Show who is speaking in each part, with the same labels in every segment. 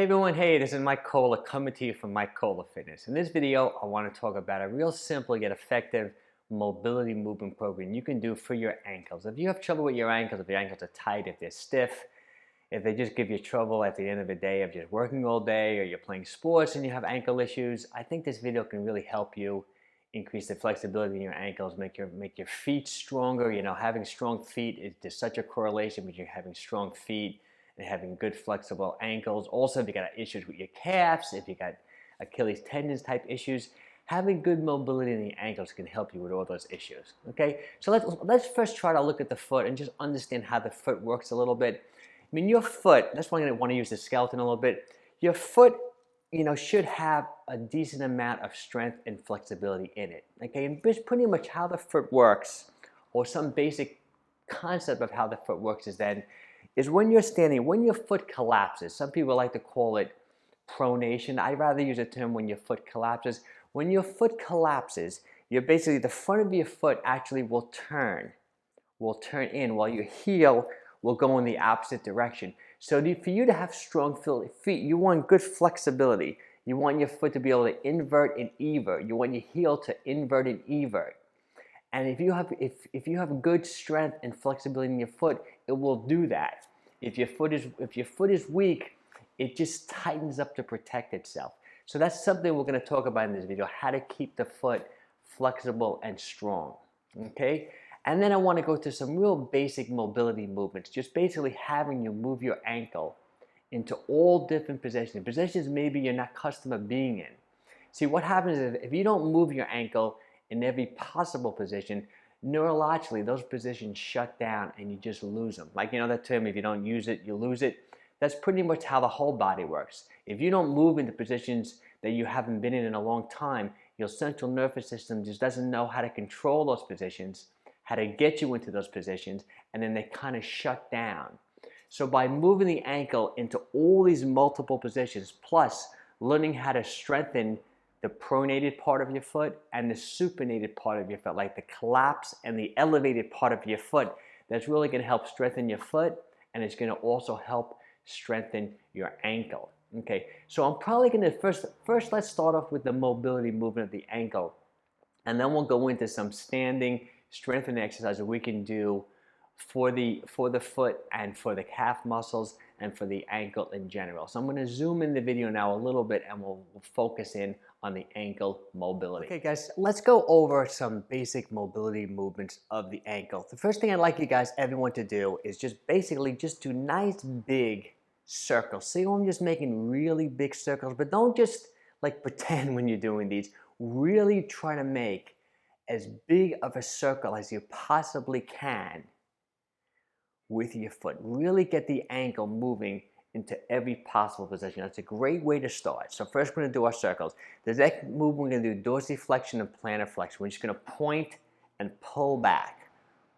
Speaker 1: Hey everyone, hey, this is Mike Kohler coming to you from Mike Kohler Fitness. In this video, I want to talk about a real simple yet effective mobility movement program you can do for your ankles. If you have trouble with your ankles, if your ankles are tight, if they're stiff, if they just give you trouble at the end of the day of just working all day or you're playing sports and you have ankle issues, I think this video can really help you increase the flexibility in your ankles, make your feet stronger. You know, having strong feet, there's such a correlation between having strong feet and having good flexible ankles. Also, if you got issues with your calves, if you got Achilles tendons type issues, having good mobility in the ankles can help you with all those issues. Okay, so let's first try to look at the foot and just understand how the foot works a little bit. I mean, your foot, that's why I'm going to want to use the skeleton a little bit. Your foot, you know, should have a decent amount of strength and flexibility in it. Okay, and pretty much how the foot works, or some basic concept of how the foot works is when you're standing, when your foot collapses. Some people like to call it pronation. I'd rather use a term when your foot collapses. When your foot collapses, you're basically, the front of your foot actually will turn in, while your heel will go in the opposite direction. So for you to have strong feet, you want good flexibility. You want your foot to be able to invert and evert. You want your heel to invert and evert. And if you have good strength and flexibility in your foot, it will do that. If your foot is weak, it just tightens up to protect itself. So that's something we're going to talk about in this video: how to keep the foot flexible and strong. Okay? And then I want to go to some real basic mobility movements, just basically having you move your ankle into all different positions maybe you're not accustomed to being in. See, what happens is if you don't move your ankle in every possible position, neurologically those positions shut down and you just lose them. Like, you know that term, if you don't use it, you lose it? That's pretty much how the whole body works. If you don't move into positions that you haven't been in a long time, your central nervous system just doesn't know how to control those positions, how to get you into those positions, and then they kind of shut down. So by moving the ankle into all these multiple positions, plus learning how to strengthen the pronated part of your foot and the supinated part of your foot, like the collapse and the elevated part of your foot, that's really going to help strengthen your foot, and it's going to also help strengthen your ankle. Okay, so I'm probably going to first let's start off with the mobility movement of the ankle, and then we'll go into some standing strengthening exercises we can do for the foot and for the calf muscles and for the ankle in general. So I'm going to zoom in the video now a little bit, and we'll focus in on the ankle mobility. Okay guys, let's go over some basic mobility movements of the ankle. The first thing I'd like you guys, everyone, to do is just do nice big circles. See, I'm just making really big circles, but don't just like pretend when you're doing these. Really try to make as big of a circle as you possibly can with your foot. Really get the ankle moving into every possible position. That's a great way to start. So first we're going to do our circles. The next move we're going to do dorsiflexion and plantar flexion. We're just going to point and pull back.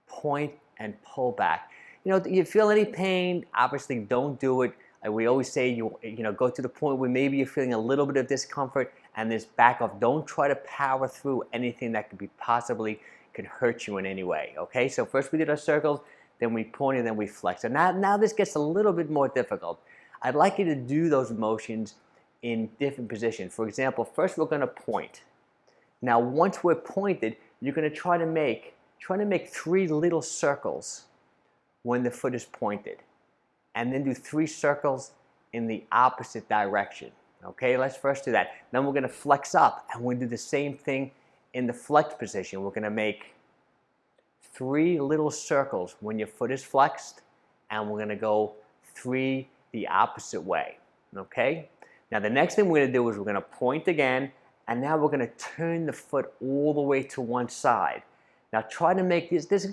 Speaker 1: Point and pull back. You know, you feel any pain, obviously don't do it. We always say you know, go to the point where maybe you're feeling a little bit of discomfort and just back off. Don't try to power through anything that could could hurt you in any way. Okay, so first we did our circles, then we point, and then we flex. And now this gets a little bit more difficult. I'd like you to do those motions in different positions. For example, first we're going to point. Now once we're pointed, you're going to try to make 3 little circles when the foot is pointed, and then do 3 circles in the opposite direction. Okay, let's first do that. Then we're going to flex up, and we'll do the same thing in the flex position. We're going to make 3 little circles when your foot is flexed, and we're going to go 3 the opposite way. Okay? Now the next thing we're going to do is we're going to point again, and now we're going to turn the foot all the way to one side. Now try to make this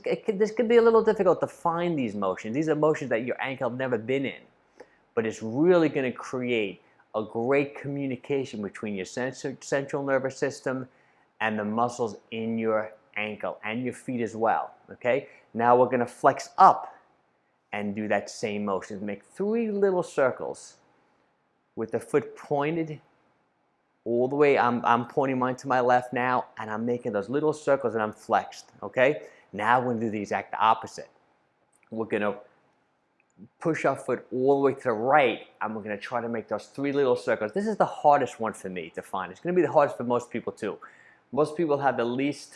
Speaker 1: could be a little difficult to find these motions. These are motions that your ankle have never been in, but it's really going to create a great communication between your central nervous system and the muscles in your ankle and your feet as well. Okay, now we're going to flex up and do that same motion. Make 3 little circles with the foot pointed all the way. I'm pointing mine to my left now, and I'm making those little circles, and I'm flexed. Okay, now we're going to do the exact opposite. We're going to push our foot all the way to the right, and we're going to try to make those 3 little circles. This is the hardest one for me to find. It's going to be the hardest for most people too. Most people have the least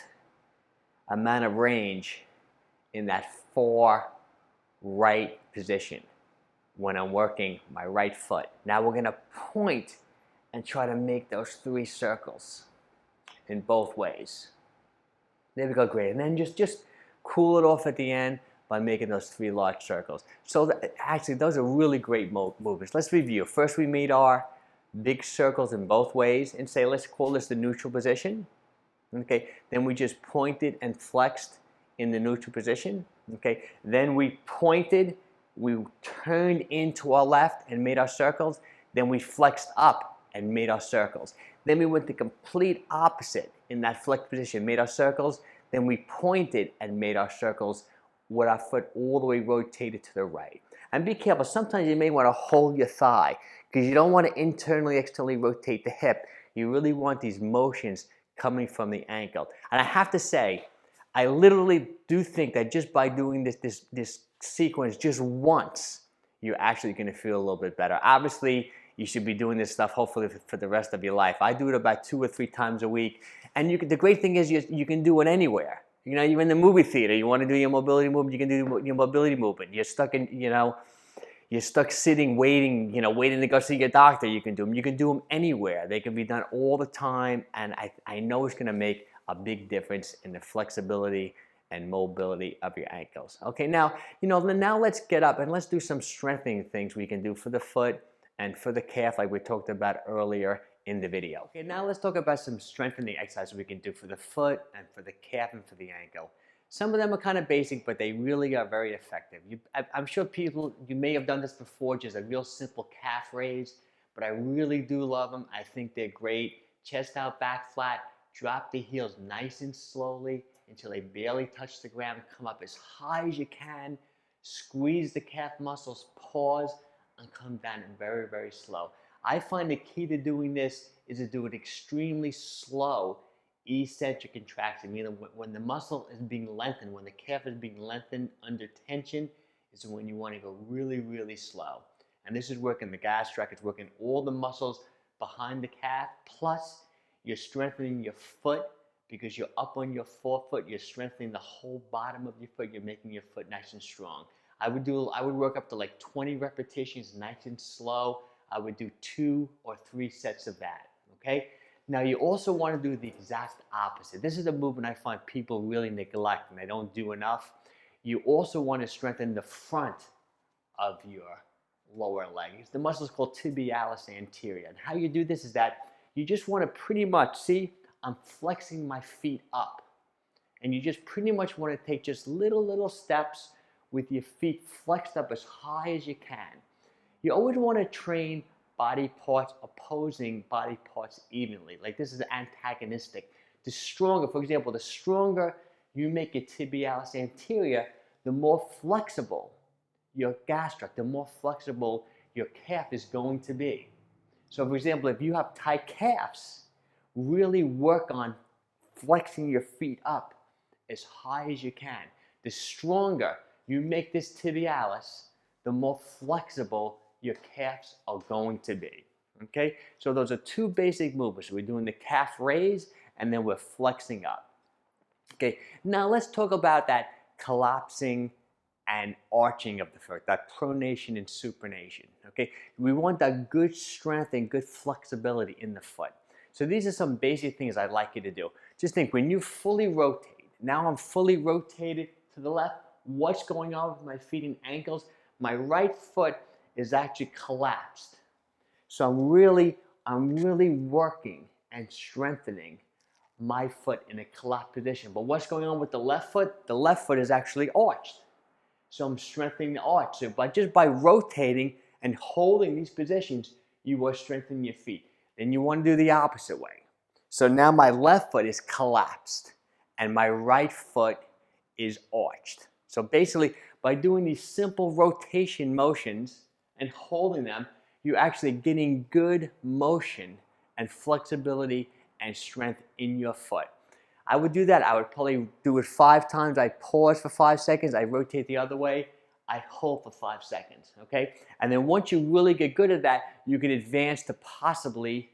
Speaker 1: amount of range in that far right position when I'm working my right foot. Now we're going to point and try to make those 3 circles in both ways. There we go, great. And then just cool it off at the end by making those 3 large circles. So actually, those are really great movements. Let's review. First, we made our big circles in both ways and say, let's call this the neutral position. Okay. Then we just pointed and flexed in the neutral position. Okay. Then we pointed, we turned into our left and made our circles. Then we flexed up and made our circles. Then we went the complete opposite in that flexed position, made our circles. Then we pointed and made our circles with our foot all the way rotated to the right. And be careful, sometimes you may want to hold your thigh because you don't want to internally, externally rotate the hip. You really want these motions coming from the ankle. And I have to say, I literally do think that just by doing this sequence just once, you're actually going to feel a little bit better. Obviously, you should be doing this stuff hopefully for the rest of your life. I do it about 2 or 3 times a week. And the great thing is you can do it anywhere. You know, you're in the movie theater, you want to do your mobility movement, you can do your mobility movement. You're stuck in, you're stuck sitting, waiting to go see your doctor, you can do them. You can do them anywhere. They can be done all the time, and I know it's going to make a big difference in the flexibility and mobility of your ankles. Okay, now let's get up and let's do some strengthening things we can do for the foot and for the calf like we talked about earlier in the video. Okay, now let's talk about some strengthening exercises we can do for the foot and for the calf and for the ankle. Some of them are kind of basic, but they really are very effective. I'm sure you may have done this before, just a real simple calf raise, but I really do love them. I think they're great. Chest out, back flat, drop the heels nice and slowly until they barely touch the ground. Come up as high as you can, squeeze the calf muscles, pause, and come down very, very slow. I find the key to doing this is to do it extremely slow, eccentric contraction, meaning when the muscle is being lengthened, when the calf is being lengthened under tension, is when you want to go really, really slow. And this is working the gastroc, it's working all the muscles behind the calf, plus you're strengthening your foot because you're up on your forefoot, you're strengthening the whole bottom of your foot, you're making your foot nice and strong. I would work up to like 20 repetitions, nice and slow. I would do 2 or 3 sets of that, okay? Now you also want to do the exact opposite. This is a movement I find people really neglect and they don't do enough. You also want to strengthen the front of your lower leg. The muscle is called tibialis anterior. And how you do this is that you just want to pretty much, see, I'm flexing my feet up. And you just pretty much want to take just little steps with your feet flexed up as high as you can. You always want to train body parts opposing body parts evenly. Like this is antagonistic. The stronger, for example, the stronger you make your tibialis anterior, the more flexible your gastroc, the more flexible your calf is going to be. So for example, if you have tight calves, really work on flexing your feet up as high as you can. The stronger you make this tibialis, the more flexible your calves are going to be. Okay, so those are 2 basic movements. We're doing the calf raise and then we're flexing up. Okay, now let's talk about that collapsing and arching of the foot, that pronation and supination. Okay, we want that good strength and good flexibility in the foot. So these are some basic things I'd like you to do. Just think, when you fully rotate, now I'm fully rotated to the left, what's going on with my feet and ankles? My right foot is actually collapsed. So I'm really working and strengthening my foot in a collapsed position. But what's going on with the left foot? The left foot is actually arched. So I'm strengthening the arch. So just by rotating and holding these positions, you are strengthening your feet. Then you want to do the opposite way. So now my left foot is collapsed and my right foot is arched. So basically, by doing these simple rotation motions and holding them, you're actually getting good motion and flexibility and strength in your foot. I would do that. I would probably do it 5 times. I pause for 5 seconds. I rotate the other way. I hold for 5 seconds, okay? And then once you really get good at that, you can advance to possibly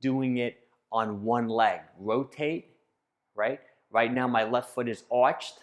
Speaker 1: doing it on one leg. Rotate, right? Right now my left foot is arched.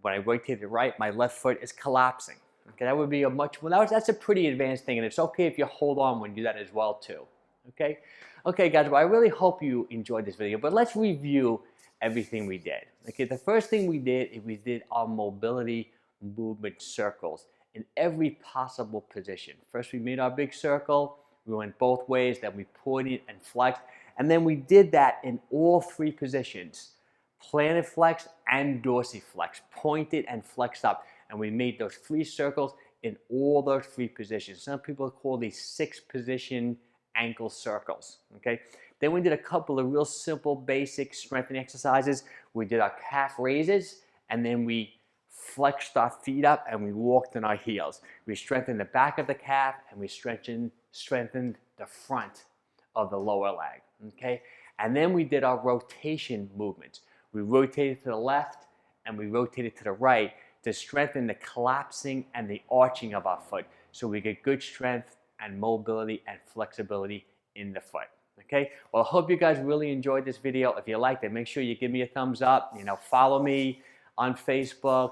Speaker 1: When I rotate it right, my left foot is collapsing. Okay, that would be a much, well, that's a pretty advanced thing, and it's okay if you hold on when you do that as well too. Okay? Okay, guys, well, I really hope you enjoyed this video, but let's review everything we did. Okay, the first thing we did is we did our mobility movement circles in every possible position. First, we made our big circle, we went both ways, then we pointed and flexed, and then we did that in all 3 positions. Planted flex and dorsiflex, pointed and flexed up. And we made those 3 circles in all those 3 positions. Some people call these 6-position ankle circles, okay? Then we did a couple of real simple, basic strengthening exercises. We did our calf raises, and then we flexed our feet up and we walked on our heels. We strengthened the back of the calf and we strengthened the front of the lower leg, okay? And then we did our rotation movements. We rotated to the left and we rotated to the right to strengthen the collapsing and the arching of our foot so we get good strength and mobility and flexibility in the foot. Okay, well, I hope you guys really enjoyed this video. If you liked it, make sure you give me a thumbs up. Follow me on Facebook,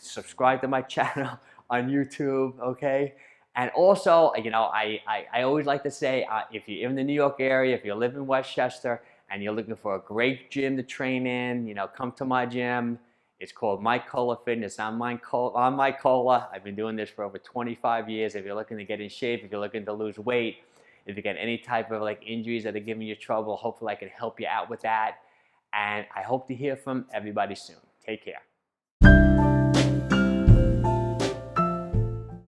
Speaker 1: subscribe to my channel on YouTube, okay? And also, I always like to say, if you're in the New York area, if you live in Westchester, and you're looking for a great gym to train in, come to my gym. It's called Mike Cola Fitness. I'm Mike Cola. I've been doing this for over 25 years. If you're looking to get in shape, if you're looking to lose weight, if you get any type of injuries that are giving you trouble, hopefully I can help you out with that. And I hope to hear from everybody soon. Take care.